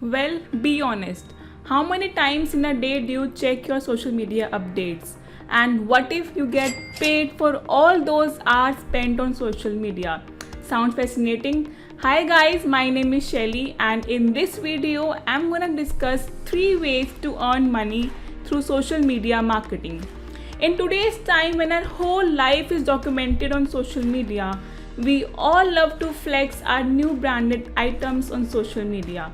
Well, be honest. How many times in a day do you check your social media updates? And what if you get paid for all those hours spent on social media? Sounds fascinating? Hi guys, my name is Shelly, and in this video, I'm gonna discuss 3 ways to earn money through social media marketing. In today's time, when our whole life is documented on social media, we all love to flex our new branded items on social media.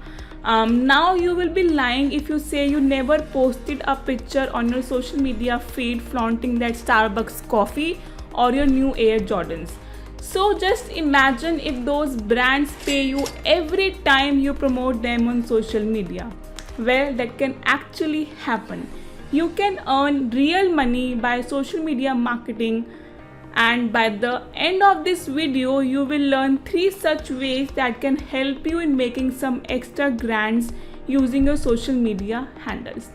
Now you will be lying if you say you never posted a picture on your social media feed flaunting that Starbucks coffee or your new Air Jordans. So just imagine if those brands pay you every time you promote them on social media. Well, that can actually happen. You can earn real money by social media marketing, and by the end of this video you will learn 3 such ways that can help you in making some extra grants using your social media handles.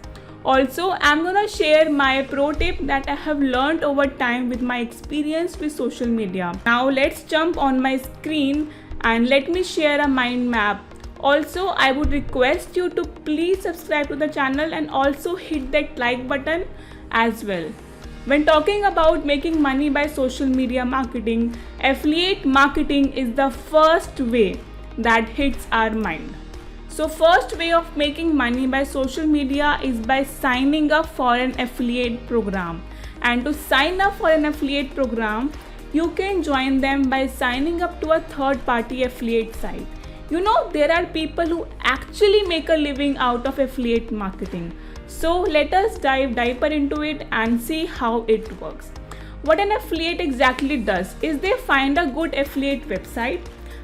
Also, I'm gonna share my pro tip that I have learned over time with my experience with social media. Now let's jump on my screen and let me share a mind map. Also, I would request you to please subscribe to the channel and also hit that like button as well. When talking about making money by social media marketing, affiliate marketing is the first way that hits our mind. So first way of making money by social media is by signing up for an affiliate program. And to sign up for an affiliate program, you can join them by signing up to a third-party affiliate site. You know, there are people who actually make a living out of affiliate marketing. So let us dive deeper into it and see how it works. What an affiliate exactly does is they find a good affiliate website,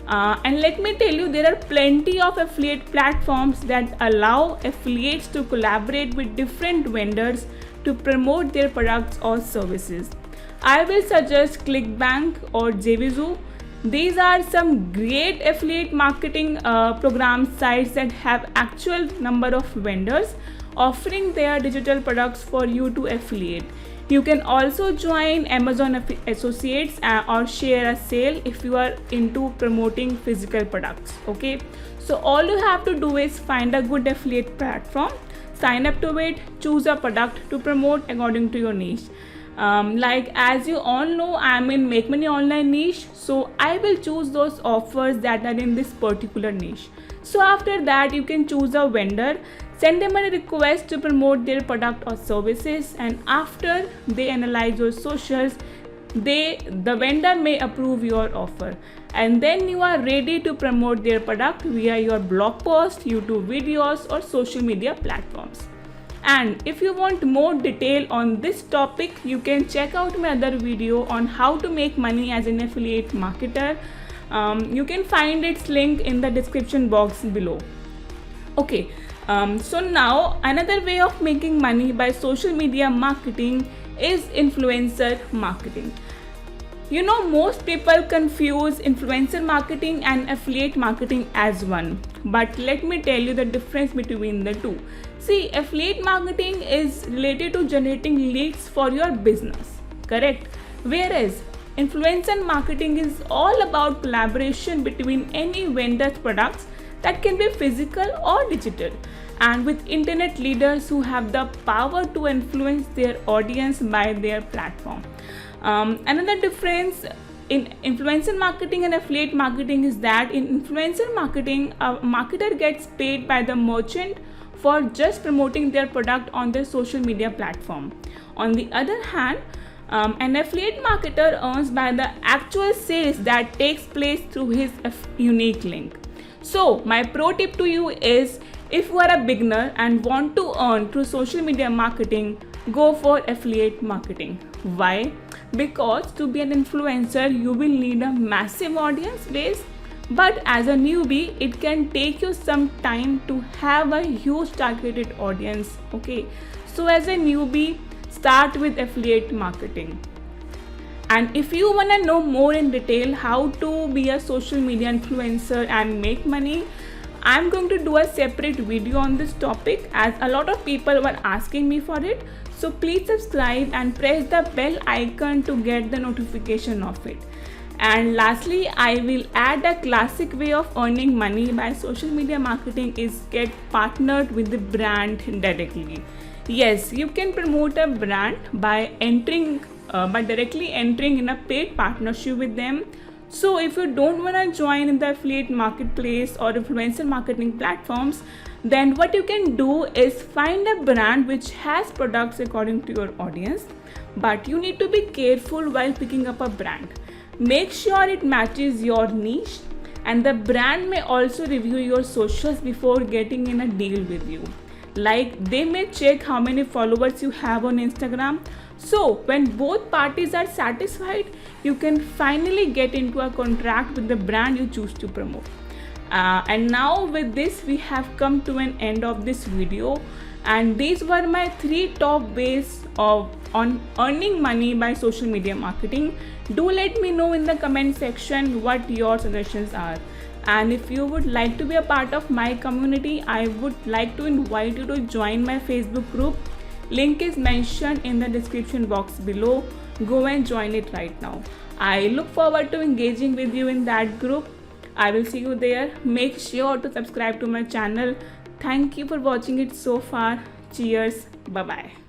and let me tell you, there are plenty of affiliate platforms that allow affiliates to collaborate with different vendors to promote their products or services. I will suggest ClickBank or JVZoo. These are some great affiliate marketing program sites that have actual number of vendors offering their digital products for you to affiliate. You can also join Amazon Associates or share a sale if you are into promoting physical products. Okay, so all you have to do is find a good affiliate platform, sign up to it, choose a product to promote according to your niche. Like as you all know, I'm in Make Money Online niche, so I will choose those offers that are in this particular niche. So after that, you can choose a vendor, send them a request to promote their product or services, and after they analyze your socials, the vendor may approve your offer, and then you are ready to promote their product via your blog post, YouTube videos, or social media platforms. And if you want more detail on this topic, you can check out my other video on how to make money as an affiliate marketer. You can find its link in the description box below. Okay, so now another way of making money by social media marketing is influencer marketing. You know, most people confuse influencer marketing and affiliate marketing as one, but let me tell you the difference between the two. See, affiliate marketing is related to generating leads for your business, correct? Whereas influencer marketing is all about collaboration between any vendor's products that can be physical or digital, and with internet leaders who have the power to influence their audience by their platform. Another difference in influencer marketing and affiliate marketing is that in influencer marketing, a marketer gets paid by the merchant for just promoting their product on their social media platform. On the other hand, an affiliate marketer earns by the actual sales that takes place through his unique link. So my pro tip to you is, if you are a beginner and want to earn through social media marketing, go for affiliate marketing. Why? Because to be an influencer, you will need a massive audience base, but as a newbie, it can take you some time to have a huge targeted audience. Okay, so as a newbie, start with affiliate marketing. And if you want to know more in detail how to be a social media influencer and make money, I'm going to do a separate video on this topic, as a lot of people were asking me for it. So please subscribe and press the bell icon to get the notification of it. And lastly, I will add a classic way of earning money by social media marketing is get partnered with the brand directly. Yes, you can promote a brand by directly entering in a paid partnership with them. So if you don't want to join in the affiliate marketplace or influencer marketing platforms, then what you can do is find a brand which has products according to your audience, but you need to be careful while picking up a brand. Make sure it matches your niche, and the brand may also review your socials before getting in a deal with you. Like they may check how many followers you have on Instagram. So when both parties are satisfied, you can finally get into a contract with the brand you choose to promote. And now with this we have come to an end of this video, and these were my 3 top ways on earning money by social media marketing. Do let me know in the comment section what your suggestions are. And if you would like to be a part of my community, I would like to invite you to join my Facebook group. Link is mentioned in the description box below. Go and join it right now. I look forward to engaging with you in that group. I will see you there. Make sure to subscribe to my channel. Thank you for watching it so far. Cheers. Bye bye.